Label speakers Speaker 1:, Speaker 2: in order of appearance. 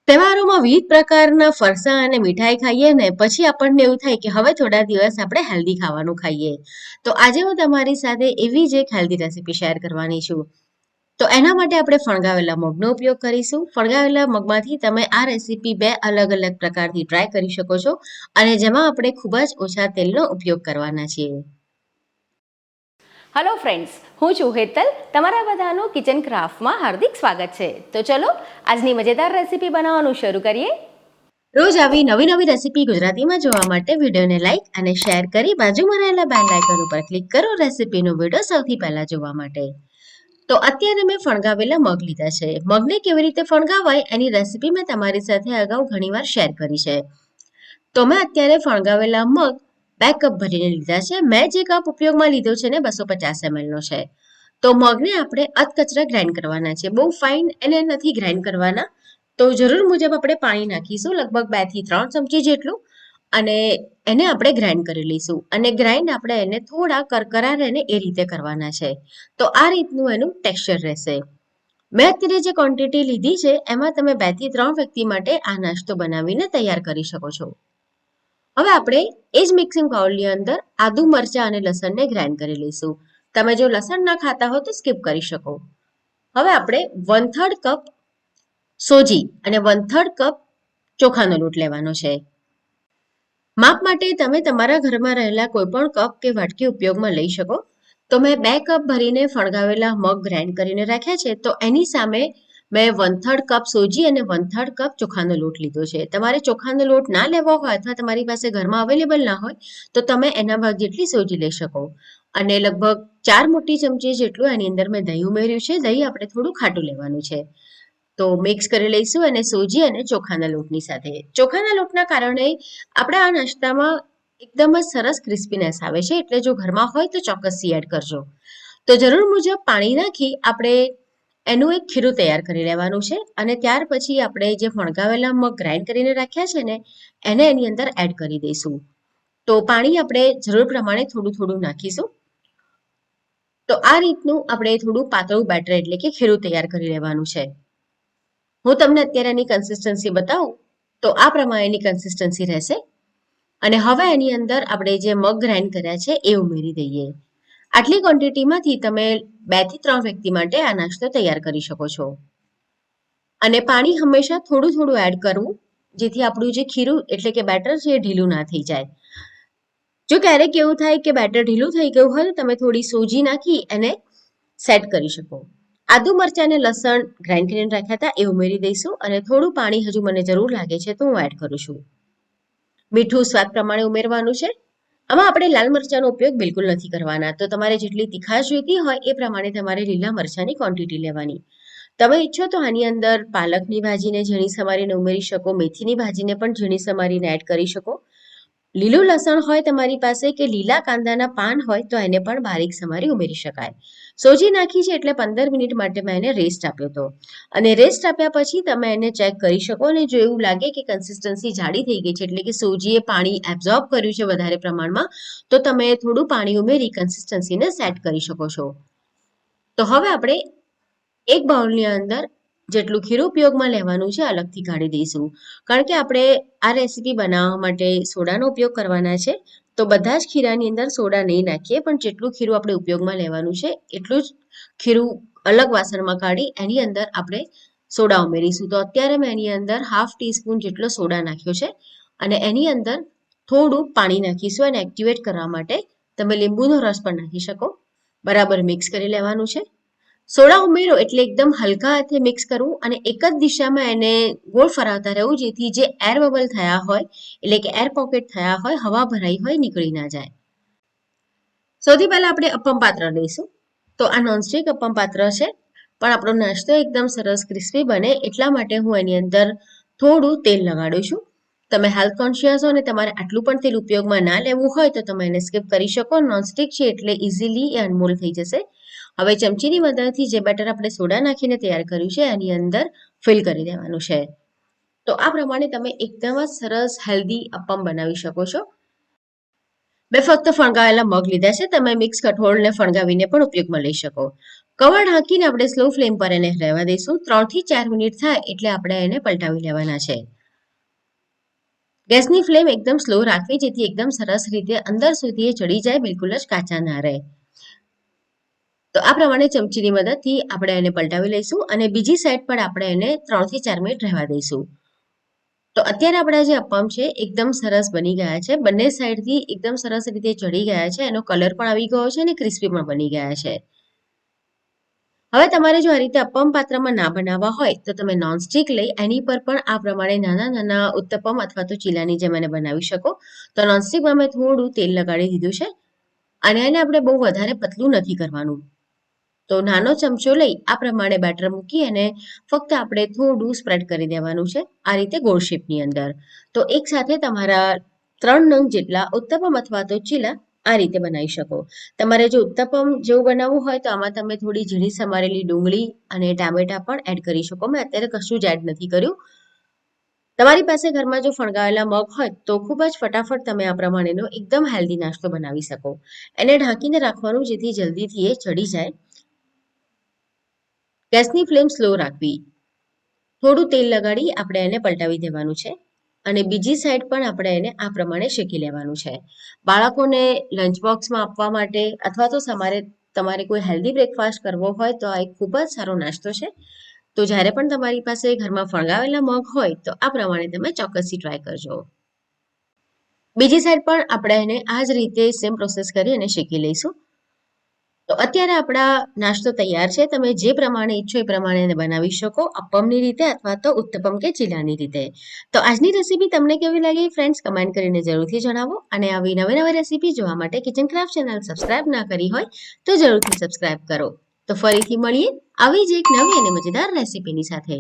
Speaker 1: તહેવારોમાં વિવિધ પ્રકારના ફરસાણ અને મીઠાઈ ખાઈએ ને પછી આપણને એવું થાય કે હવે થોડા દિવસ આપણે હેલ્ધી ખાવાનું ખાઈએ. તો આજે હું તમારી સાથે એવી જ એક હેલ્ધી રેસીપી શેર કરવાની છું. તો એના માટે આપણે ફણગાવેલા મગનો ઉપયોગ કરીશું. ફણગાવેલા મગમાંથી તમે આ રેસીપી બે અલગ અલગ પ્રકારથી ટ્રાય કરી શકો છો અને જેમાં આપણે ખૂબ જ ઓછા તેલનો ઉપયોગ કરવાના છીએ.
Speaker 2: હેલો ફ્રેન્ડ્સ, હું છું હેતલ. તમારા બધાનું કિચન ક્રાફ્ટમાં હાર્દિક સ્વાગત છે. તો ચલો આજની મજેદાર રેસીપી બનાવવાનું શરૂ કરીએ.
Speaker 1: રોજ આવી નવી નવી રેસીપી ગુજરાતીમાં જોવા માટે વિડીયોને લાઇક અને શેર કરી બાજુમાં રહેલા બેલ આઇકન ઉપર ક્લિક કરો રેસીપીનો વિડીયો સૌથી પહેલા જોવા માટે. તો અત્યારે મેં ફણગાવેલા મગ લીધા છે. મગને કેવી રીતે ફણગાવાય એની રેસીપી મેં તમારી સાથે અગાઉ ઘણીવાર શેર કરી છે. તો મેં અત્યારે ફણગાવેલા મગ 2 કપ ભરીને લીધા છે. મેં જે કપ ઉપયોગમાં લીધો છે ને 250 ml નો છે. તો મગને આપણે અધકચરા ગ્રાઇન્ડ કરવાના છે. બહુ ફાઇન એને નથી ગ્રાઇન્ડ કરવાના. તો જરૂર મુજબ આપણે પાણી નાખીશું, લગભગ 2 થી 3 ચમચી જેટલું, અને એને આપણે ગ્રાઇન્ડ કરી લઈશું. અને ગ્રાઇન્ડ આપણે એને થોડા કરકરા રહે ને એ રીતે કરવાના છે. તો આ રીતનું એનું ટેક્સચર રહેશે. મેં અત્યારે જે ક્વોન્ટિટી લીધી છે એમાં તમે 2 થી 3 વ્યક્તિ માટે આ નાસ્તો બનાવીને તૈયાર કરી શકો છો. હવે આપણે એ જ મિક્સિંગ બાઉલની અંદર આદુ, મરચાં અને લસણને ગ્રાઇન્ડ કરી લઈશું. તમે જો લસણ ના ખાતા હો તો સ્કીપ કરી શકો. હવે આપણે 1/3 કપ સોજી અને 1/3 કપ ચોખાનો લોટ લેવાનો છે. માપ માટે તમે તમારા ઘરમાં રહેલા કોઈ પણ કપ કે વાટકી ઉપયોગમાં લઈ શકો. તો મેં 2 કપ ભરીને ફણગાવેલા મગ ગ્રાઇન્ડ કરીને રાખ્યા છે. તો એની સામે મેં 1/3 કપ સોજી અને 1/3 કપ ચોખાનો લોટ લીધો છે. તમારે ચોખાનો લોટ ના લેવો હોય અથવા તમારી પાસે ઘરમાં અવેલેબલ ના હોય તો તમે એના ભાગ જેટલી સોજી લઈ શકો. અને લગભગ 4 મોટી ચમચી જેટલું એની અંદર મેં દહીં ઉમેર્યું છે. દહીં આપણે થોડું ખાટું લેવાનું છે. તો મિક્સ કરી લઈશું અને સોજી અને ચોખાના લોટની સાથે. ચોખાના લોટના કારણે આપણે આ નાસ્તામાં એકદમ જ સરસ ક્રિસ્પીનેસ આવે છે. એટલે જો ઘરમાં હોય તો ચોક્કસથી એડ કરજો. તો જરૂર મુજબ પાણી નાખી આપણે એનું એક ખીરું તૈયાર કરી લેવાનું છે. અને ત્યાર પછી આપણે જે ફણગાવેલા મગ ગ્રાઇન્ડ કરીને રાખ્યા છે ને એને એની અંદર એડ કરી દઈશું. તો પાણી આપણે જરૂર પ્રમાણે થોડું થોડું નાખીશું. તો આ રીતનું આપણે થોડું પાતળું બેટર એટલે કે ખીરું તૈયાર કરી લેવાનું છે. હું તમને અત્યારે એની કન્સિસ્ટન્સી બતાવું તો આ પ્રમાણેની કન્સિસ્ટન્સી રહેશે. અને હવે એની અંદર આપણે જે મગ ગ્રાઇન્ડ કર્યા છે એ ઉમેરી દઈએ. આટલી ક્વોન્ટિટીમાંથી તમે 2 થી 3 વ્યક્તિ માટે આ નાસ્તો તૈયાર કરી શકો છો. અને પાણી હંમેશા થોડું થોડું એડ કરવું, જેથી આપણું જે ખીરું એટલે કે બેટર છે એ ઢીલું ના થઈ જાય. જો ક્યારેક એવું થાય કે બેટર ઢીલું થઈ ગયું હોય તો તમે થોડી સોજી નાખી એને સેટ કરી શકો. આદુ, મરચાં અને લસણ ગ્રાઇન્ડ કરીને રાખ્યા હતા એ ઉમેરી દઈશું. અને થોડું પાણી હજુ મને જરૂર લાગે છે તો હું એડ કરું છું. મીઠું સ્વાદ પ્રમાણે ઉમેરવાનું છે. આમાં આપણે લાલ મરચાંનો ઉપયોગ બિલકુલ નથી કરવાના. તો તમારે જેટલી તીખાશ જોઈતી હોય એ પ્રમાણે તમારે લીલા મરચાંની ક્વોન્ટિટી લેવાની. તમે ઈચ્છો તો આની અંદર પાલકની ભાજીને ઝીણી સમારીને ઉમેરી શકો, મેથીની ભાજીને પણ ઝીણી સમારીને એડ કરી શકો. લીલું લસણ હોય તમારી પાસે કે લીલા કાંદાના પાન હોય તો એને પણ બારીક સમારી ઉમેરી શકાય. સોજી નાખી છે એટલે 15 મિનિટ માટે મેં એને રેસ્ટ આપ્યો હતો. અને રેસ્ટ આપ્યા પછી તમે એને ચેક કરી શકો. અને જો એવું લાગે કે કન્સિસ્ટન્સી જાડી થઈ ગઈ છે એટલે કે સોજીએ પાણી એબ્ઝોર્બ કર્યું છે વધારે પ્રમાણમાં, તો તમે થોડું પાણી ઉમેરી કન્સિસ્ટન્સીને સેટ કરી શકો છો. તો હવે આપણે એક બાઉલની અંદર જેટલું ખીરું ઉપયોગમાં લેવાનું છે અલગથી કાઢી દઈશું. કારણ કે આપણે આ રેસીપી બનાવવા માટે સોડાનો ઉપયોગ કરવાના છે. તો બધા જ ખીરાની અંદર સોડા નહીં નાખીએ, પણ જેટલું ખીરું આપણે ઉપયોગમાં લેવાનું છે એટલું જ ખીરું અલગ વાસણમાં કાઢી એની અંદર આપણે સોડા ઉમેરીશું. તો અત્યારે મેં એની અંદર 1/2 ટીસ્પૂન જેટલો સોડા નાખ્યો છે. અને એની અંદર થોડું પાણી નાખીશું અને એક્ટિવેટ કરવા માટે તમે લીંબુનો રસ પણ નાખી શકો. બરાબર મિક્સ કરી લેવાનું છે. સોડા ઉમેરો એટલે એકદમ હલકા હાથે મિક્સ કરવું અને એક જ દિશામાં એને ગોળ ફરાવતા રહેવું, જેથી જે એર બબલ થયા હોય એટલે કે એર પોકેટ થયા હોય, હવા ભરાઈ હોય, નીકળી ના જાય. સૌથી પહેલા આપણે અપમ પાત્ર લઈશું. તો આ નોનસ્ટિક અપમ પાત્ર છે, પણ આપણો નાસ્તો એકદમ સરસ ક્રિસ્પી બને એટલા માટે હું એની અંદર થોડું તેલ લગાડું છું. તમે હેલ્થ કોન્શિયસ હો અને તમારે આટલું પણ તેલ ઉપયોગમાં ના લેવું હોય તો તમે એને સ્કીપ કરી શકો. નોનસ્ટિક છે એટલે ઇઝીલી એ અનમોલ થઈ જશે. હવે ચમચીની મદદથી જે બેટર આપણે સોડા નાખીને તૈયાર કર્યું છે એની અંદર ફિલ કરી દેવાનું છે. તો આ પ્રમાણે તમે એકદમ જ સરસ હેલ્ધી અપમ બનાવી શકો છો. મેં ફક્ત ફણગાવેલા મગ લીધા છે. તમે મિક્સ કઠોળને ફણગાવીને પણ ઉપયોગમાં લઈ શકો. કવર ઢાંકીને આપણે સ્લો ફ્લેમ પર એને રહેવા દઈશું. 3 થી 4 મિનિટ થાય એટલે આપણે એને પલટાવી લેવાના છે. ગેસની ફ્લેમ એકદમ સ્લો રાખવી જેથી એકદમ સરસ રીતે અંદર સુધી એ ચડી જાય, બિલકુલ જ કાચા ના રહે. તો આ પ્રમાણે ચમચીની મદદથી આપણે એને પલટાવી લઈશું અને બીજી સાઈડ પર આપણે એને 3 થી 4 મિનિટ રહેવા દઈશું. તો અત્યારે આપણા જે અપમ છે એકદમ સરસ બની ગયા છે. બંને સાઈડથી એકદમ સરસ રીતે ચડી ગયા છે. એનો કલર પણ આવી ગયો છે અને ક્રિસ્પી પણ બની ગયા છે. હવે તમારે જો આ રીતે અપમ પાત્રમાં ના બનાવવા હોય તો તમે નોનસ્ટિક લઈ એની પર પણ આ પ્રમાણે નાના નાના ઉત્તપમ અથવા તો ચીલાની જેમ એને બનાવી શકો. તો નોનસ્ટિકમાં મેં થોડું તેલ લગાડી દીધું છે અને એને આપણે બહુ વધારે પતલું નથી કરવાનું. તો નાનો ચમચો લઈ આ પ્રમાણે બેટર મૂકી અને ફક્ત આપણે થોડું સ્પ્રેડ કરી દેવાનું છે આ રીતે ગોળ શેપની અંદર. તો એક સાથે તમારા 3 નંગ જેટલા ઉત્તપમ અથવા તો ચીલા આ રીતે બનાવી શકો. તમારે જો ઉત્તપમ જેવું બનાવવું હોય તો આમાં તમે થોડી ઝીણી સમારેલી ડુંગળી અને ટામેટા પણ એડ કરી શકો. મેં અત્યારે કશું જ એડ નથી કર્યું. તમારી પાસે ઘરમાં જો ફણગાવેલા મગ હોય તો ખૂબ જ ફટાફટ તમે આ પ્રમાણેનો એકદમ હેલ્ધી નાસ્તો બનાવી શકો. એને ઢાંકીને રાખવાનું જેથી જલ્દીથી એ ચડી જાય. ગેસની ફ્લેમ સ્લો રાખવી. થોડું તેલ લગાડી આપણે એને પલટાવી દેવાનું છે અને બીજી સાઈડ પણ આપણે એને આ પ્રમાણે શેકી લેવાનું છે. બાળકોને લંચ બોક્સમાં આપવા માટે અથવા તો તમારે કોઈ હેલ્ધી બ્રેકફાસ્ટ કરવો હોય તો આ એક ખૂબ જ સારો નાસ્તો છે. તો જ્યારે પણ તમારી પાસે ઘરમાં ફણગાવેલા મગ હોય તો આ પ્રમાણે તમે ચોક્કસથી ટ્રાય કરજો. બીજી સાઈડ પણ આપણે એને આ જ રીતે સેમ પ્રોસેસ કરી અને શેકી લઈશું. તો અત્યારે આપણા નાસ્તો તૈયાર છે. તમે જે પ્રમાણે ઈચ્છો એ પ્રમાણે એને બનાવી શકો, અપમની રીતે અથવા તો ઉત્તપમ કે ચીલાની રીતે. તો આજની રેસીપી તમને કેવી લાગી ફ્રેન્ડ્સ, કમેન્ટ કરીને જરૂરથી જણાવો. અને આવી નવી નવી રેસીપી જોવા માટે કિચન ક્રાફ્ટ ચેનલ સબસ્ક્રાઇબ ના કરી હોય તો જરૂરથી સબસ્ક્રાઇબ કરો. તો ફરીથી મળીએ આવી જ એક નવી અને મજેદાર રેસીપીની સાથે.